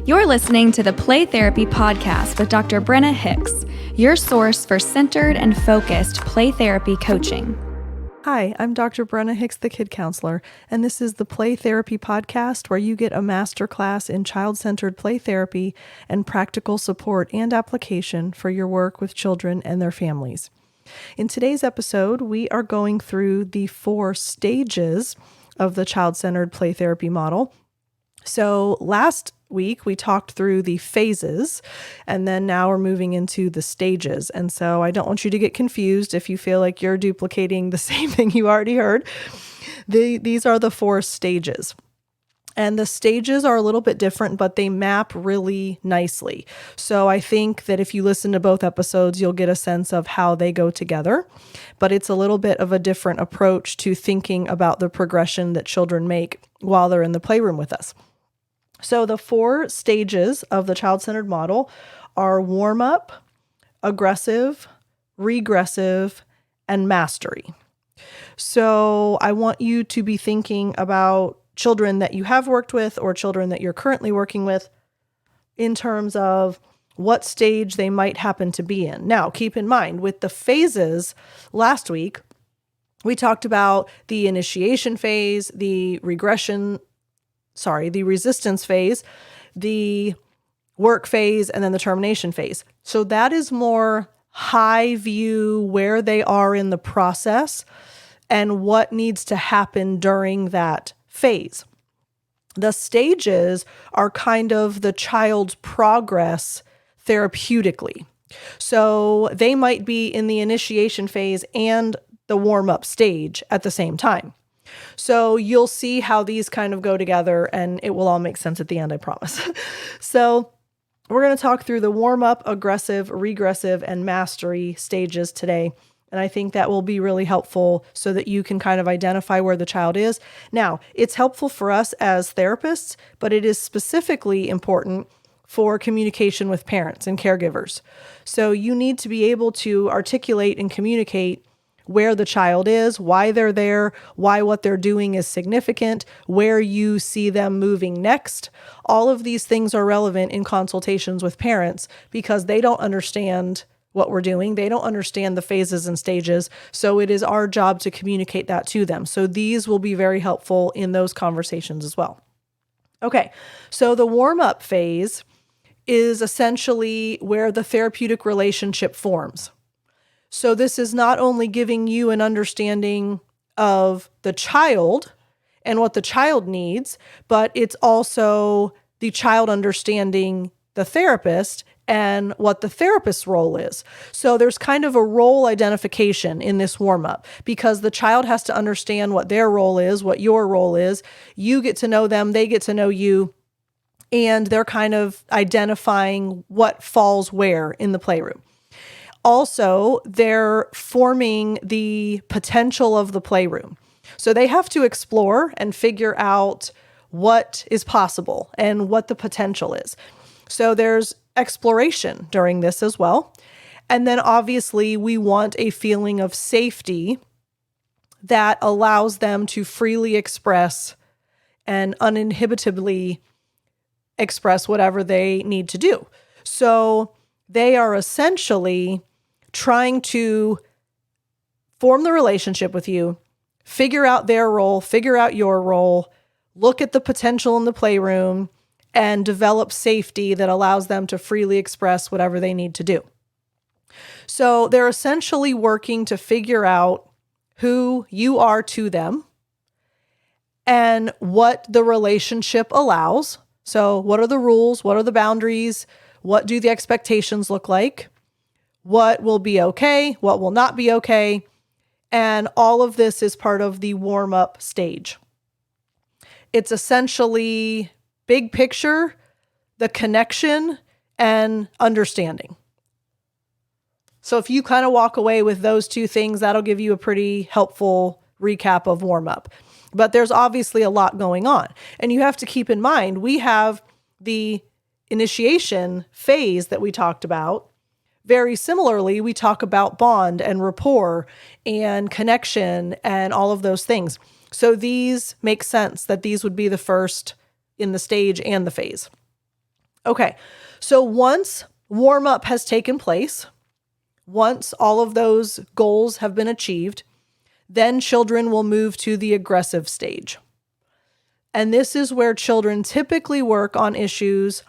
You're listening to the Play Therapy Podcast with Dr. Brenna Hicks, your source for centered and focused play therapy coaching. Hi, I'm Dr. Brenna Hicks, the Kid Counselor, and this is the Play Therapy Podcast where you get a masterclass in child-centered play therapy and practical support and application for your work with children and their families. In today's episode, we are going through the 4 stages of the child-centered play therapy model. So last week, we talked through the phases, and then now we're moving into the stages. And so I don't want you to get confused if you feel like you're duplicating the same thing you already heard. These are the 4 stages. And the stages are a little bit different, but they map really nicely. So I think that if you listen to both episodes, you'll get a sense of how they go together. But it's a little bit of a different approach to thinking about the progression that children make while they're in the playroom with us. So the 4 stages of the child-centered model are warm-up, aggressive, regressive, and mastery. So I want you to be thinking about children that you have worked with or children that you're currently working with in terms of what stage they might happen to be in. Now, keep in mind, with the phases last week, we talked about the initiation phase, the resistance phase, the work phase, and then the termination phase. So that is more high view where they are in the process and what needs to happen during that phase. The stages are kind of the child's progress therapeutically. So they might be in the initiation phase and the warm-up stage at the same time. So you'll see how these kind of go together and it will all make sense at the end, I promise. So we're going to talk through the warm-up, aggressive, regressive, and mastery stages today. And I think that will be really helpful so that you can kind of identify where the child is. Now, it's helpful for us as therapists, but it is specifically important for communication with parents and caregivers. So you need to be able to articulate and communicate where the child is, why they're there, why what they're doing is significant, where you see them moving next. All of these things are relevant in consultations with parents because they don't understand what we're doing. They don't understand the phases and stages. So it is our job to communicate that to them. So these will be very helpful in those conversations as well. Okay, so the warm-up phase is essentially where the therapeutic relationship forms. So this is not only giving you an understanding of the child and what the child needs, but it's also the child understanding the therapist and what the therapist's role is. So there's kind of a role identification in this warm-up because the child has to understand what their role is, what your role is. You get to know them, they get to know you, and they're kind of identifying what falls where in the playroom. Also, they're forming the potential of the playroom. So they have to explore and figure out what is possible and what the potential is. So there's exploration during this as well. And then obviously we want a feeling of safety that allows them to freely express and uninhibitedly express whatever they need to do. So they are essentially trying to form the relationship with you, figure out their role, figure out your role, look at the potential in the playroom, and develop safety that allows them to freely express whatever they need to do. So they're essentially working to figure out who you are to them and what the relationship allows. So what are the rules? What are the boundaries? What do the expectations look like? What will be okay? What will not be okay? And all of this is part of the warm-up stage. It's essentially big picture, the connection, and understanding. So if you kind of walk away with those 2 things, that'll give you a pretty helpful recap of warm-up. But there's obviously a lot going on. And you have to keep in mind, we have the initiation phase that we talked about. Very similarly, we talk about bond and rapport and connection and all of those things. So these make sense that these would be the first in the stage and the phase. Okay, so once warm up has taken place, once all of those goals have been achieved, then children will move to the aggressive stage. And this is where children typically work on issues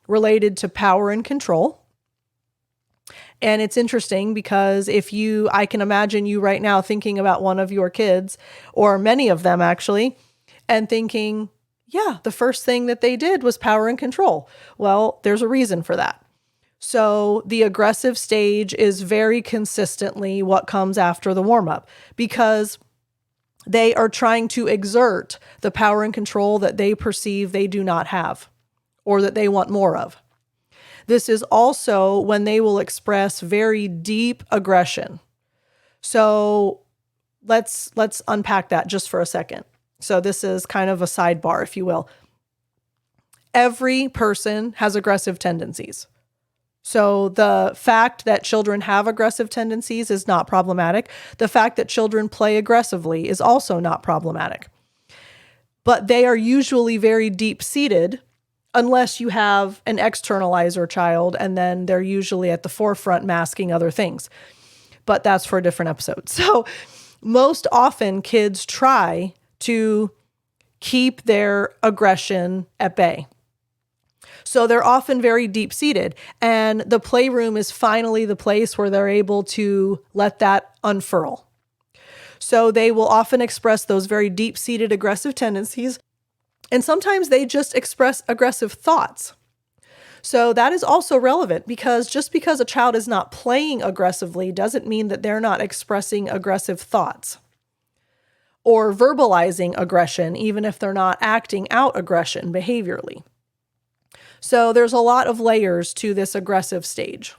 related to power and control. And it's interesting because I can imagine you right now thinking about one of your kids, or many of them actually, and thinking, yeah, the first thing that they did was power and control. Well, there's a reason for that. So the aggressive stage is very consistently what comes after the warm-up, because they are trying to exert the power and control that they perceive they do not have, or that they want more of. This is also when they will express very deep aggression. So let's unpack that just for a second. So this is kind of a sidebar, if you will. Every person has aggressive tendencies. So the fact that children have aggressive tendencies is not problematic. The fact that children play aggressively is also not problematic. But they are usually very deep-seated unless you have an externalizer child, and then they're usually at the forefront masking other things. But that's for a different episode. So most often kids try to keep their aggression at bay. So they're often very deep-seated, and the playroom is finally the place where they're able to let that unfurl. So they will often express those very deep-seated aggressive tendencies, and sometimes they just express aggressive thoughts. So that is also relevant, because just because a child is not playing aggressively doesn't mean that they're not expressing aggressive thoughts or verbalizing aggression, even if they're not acting out aggression behaviorally. So there's a lot of layers to this aggressive stage.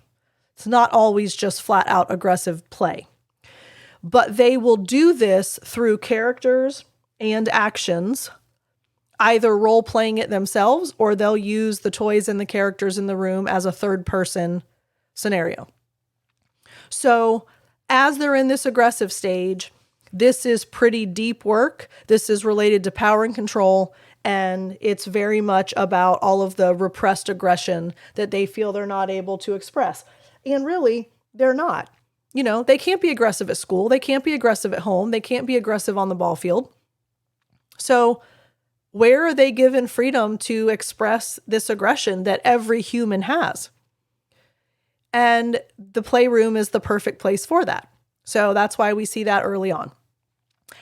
It's not always just flat out aggressive play. But they will do this through characters and actions, either role-playing it themselves, or they'll use the toys and the characters in the room as a third-person scenario. So as they're in this aggressive stage, this is pretty deep work. This is related to power and control, and it's very much about all of the repressed aggression that they feel they're not able to express. And really, they're not. They can't be aggressive at school. They can't be aggressive at home. They can't be aggressive on the ball field. So where are they given freedom to express this aggression that every human has? And the playroom is the perfect place for that. So that's why we see that early on.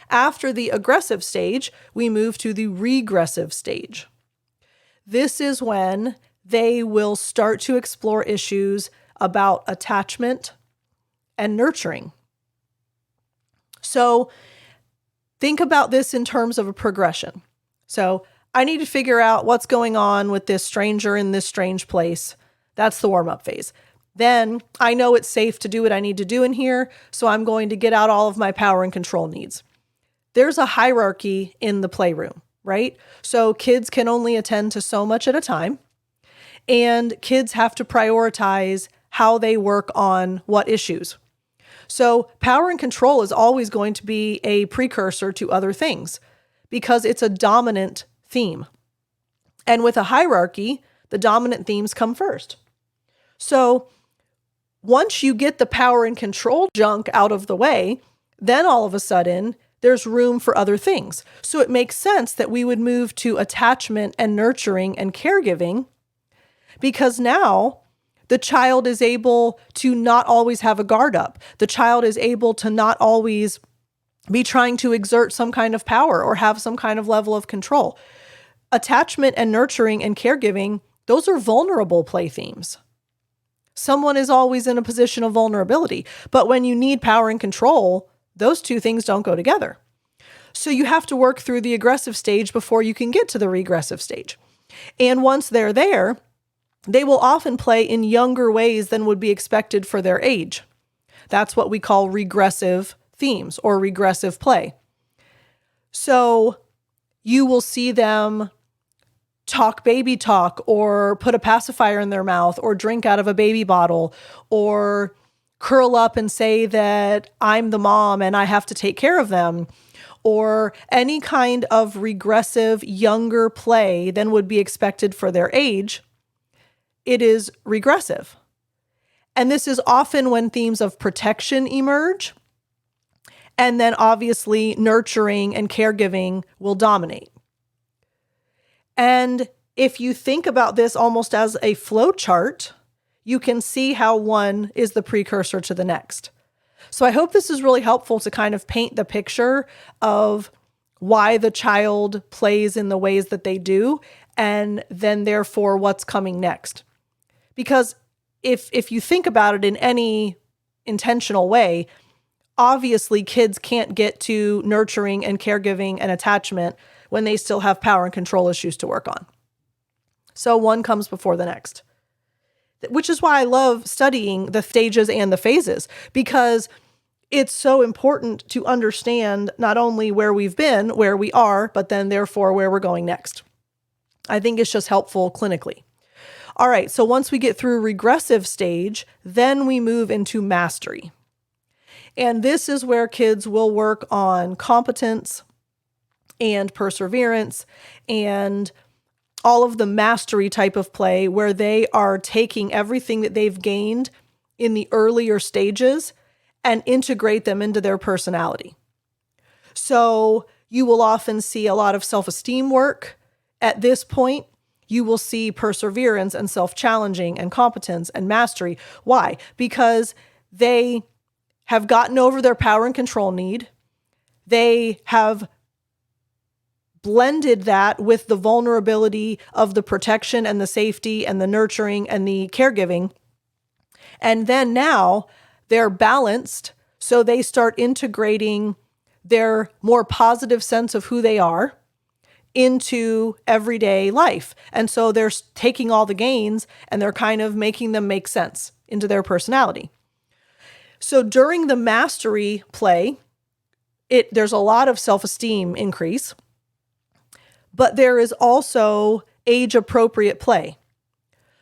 After the aggressive stage, we move to the regressive stage. This is when they will start to explore issues about attachment and nurturing. So think about this in terms of a progression. So I need to figure out what's going on with this stranger in this strange place. That's the warm-up phase. Then I know it's safe to do what I need to do in here, so I'm going to get out all of my power and control needs. There's a hierarchy in the playroom, right? So kids can only attend to so much at a time, and kids have to prioritize how they work on what issues. So power and control is always going to be a precursor to other things because it's a dominant theme. And with a hierarchy, the dominant themes come first. So once you get the power and control junk out of the way, then all of a sudden, there's room for other things. So it makes sense that we would move to attachment and nurturing and caregiving, because now the child is able to not always have a guard up. The child is able to not always be trying to exert some kind of power or have some kind of level of control. Attachment and nurturing and caregiving, those are vulnerable play themes. Someone is always in a position of vulnerability, but when you need power and control, those two things don't go together. So you have to work through the aggressive stage before you can get to the regressive stage. And once they're there, they will often play in younger ways than would be expected for their age. That's what we call regressive themes or regressive play. So you will see them talk baby talk, or put a pacifier in their mouth, or drink out of a baby bottle, or curl up and say that I'm the mom and I have to take care of them, or any kind of regressive younger play than would be expected for their age. it is regressive. And this is often when themes of protection emerge. And then obviously nurturing and caregiving will dominate. And if you think about this almost as a flow chart, you can see how one is the precursor to the next. So I hope this is really helpful to kind of paint the picture of why the child plays in the ways that they do, and then therefore what's coming next. Because if you think about it in any intentional way, obviously kids can't get to nurturing and caregiving and attachment when they still have power and control issues to work on. So one comes before the next, which is why I love studying the stages and the phases, because it's so important to understand not only where we've been, where we are, but then therefore where we're going next. I think it's just helpful clinically. All right, so once we get through regressive stage, then we move into mastery. And this is where kids will work on competence and perseverance and all of the mastery type of play, where they are taking everything that they've gained in the earlier stages and integrate them into their personality. So you will often see a lot of self-esteem work at this point. You will see perseverance and self-challenging and competence and mastery. Why? Because they have gotten over their power and control need. They have blended that with the vulnerability of the protection and the safety and the nurturing and the caregiving. And then now they're balanced, so they start integrating their more positive sense of who they are into everyday life. And so they're taking all the gains and they're kind of making them make sense into their personality. So during the mastery play, there's a lot of self-esteem increase, but there is also age-appropriate play.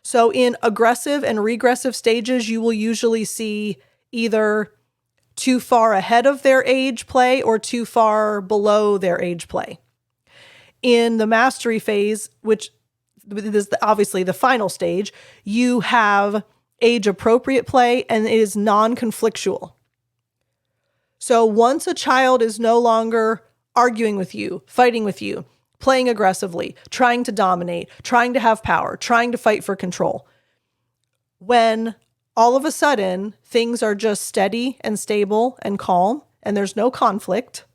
So in aggressive and regressive stages, you will usually see either too far ahead of their age play or too far below their age play. In the mastery phase, which is obviously the final stage, you have age-appropriate play and it is non-conflictual. So once a child is no longer arguing with you, fighting with you, playing aggressively, trying to dominate, trying to have power, trying to fight for control, when all of a sudden things are just steady and stable and calm and there's no conflict,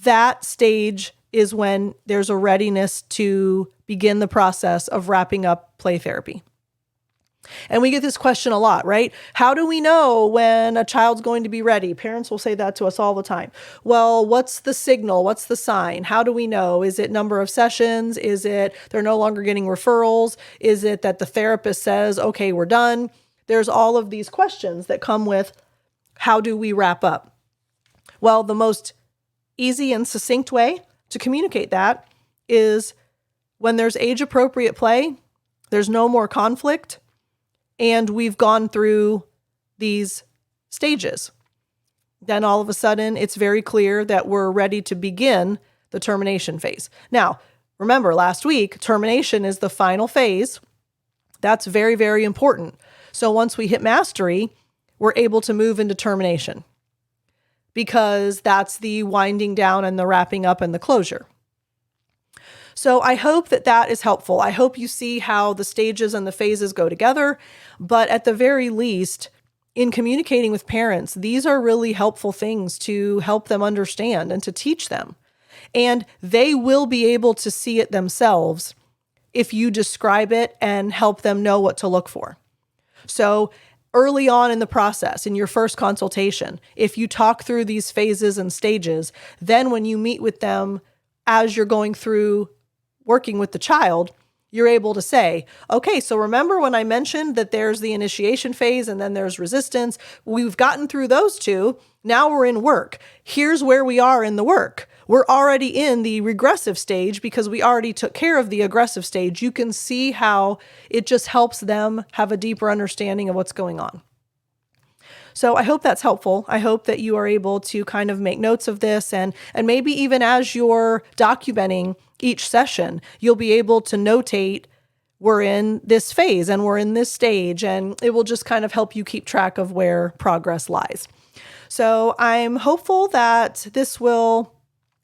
that stage is when there's a readiness to begin the process of wrapping up play therapy. And we get this question a lot, right? How do we know when a child's going to be ready? Parents will say that to us all the time. Well, what's the signal? What's the sign? How do we know? Is it number of sessions? Is it they're no longer getting referrals? Is it that the therapist says, okay, we're done? There's all of these questions that come with how do we wrap up? Well, the most easy and succinct way to communicate that is when there's age-appropriate play, there's no more conflict, and we've gone through these stages. Then all of a sudden, it's very clear that we're ready to begin the termination phase. Now, remember last week, termination is the final phase. That's very, very important. So once we hit mastery, we're able to move into termination because that's the winding down and the wrapping up and the closure. So I hope that that is helpful. I hope you see how the stages and the phases go together. But at the very least, in communicating with parents, these are really helpful things to help them understand and to teach them. And they will be able to see it themselves if you describe it and help them know what to look for. So early on in the process, in your first consultation, if you talk through these phases and stages, then when you meet with them as you're going through working with the child, you're able to say, okay, so remember when I mentioned that there's the initiation phase and then there's resistance? We've gotten through those two. Now we're in work. Here's where we are in the work. We're already in the regressive stage because we already took care of the aggressive stage. You can see how it just helps them have a deeper understanding of what's going on. So I hope that's helpful. I hope that you are able to kind of make notes of this and maybe even as you're documenting each session, you'll be able to notate we're in this phase and we're in this stage, and it will just kind of help you keep track of where progress lies. So I'm hopeful that this will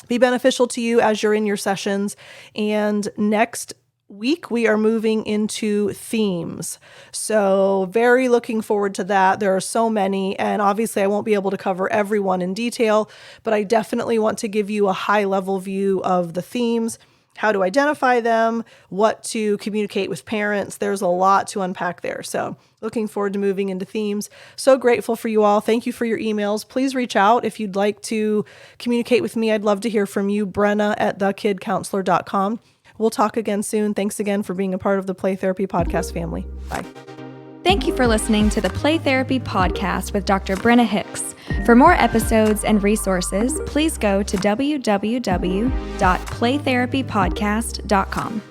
be beneficial to you as you're in your sessions. And next week, we are moving into themes. So very looking forward to that. There are so many, and obviously I won't be able to cover everyone in detail, but I definitely want to give you a high level view of the themes, how to identify them, what to communicate with parents. There's a lot to unpack there. So looking forward to moving into themes. So grateful for you all. Thank you for your emails. Please reach out if you'd like to communicate with me. I'd love to hear from you, Brenna@thekidcounselor.com. We'll talk again soon. Thanks again for being a part of the Play Therapy Podcast family. Bye. Thank you for listening to the Play Therapy Podcast with Dr. Brenna Hicks. For more episodes and resources, please go to www.playtherapypodcast.com.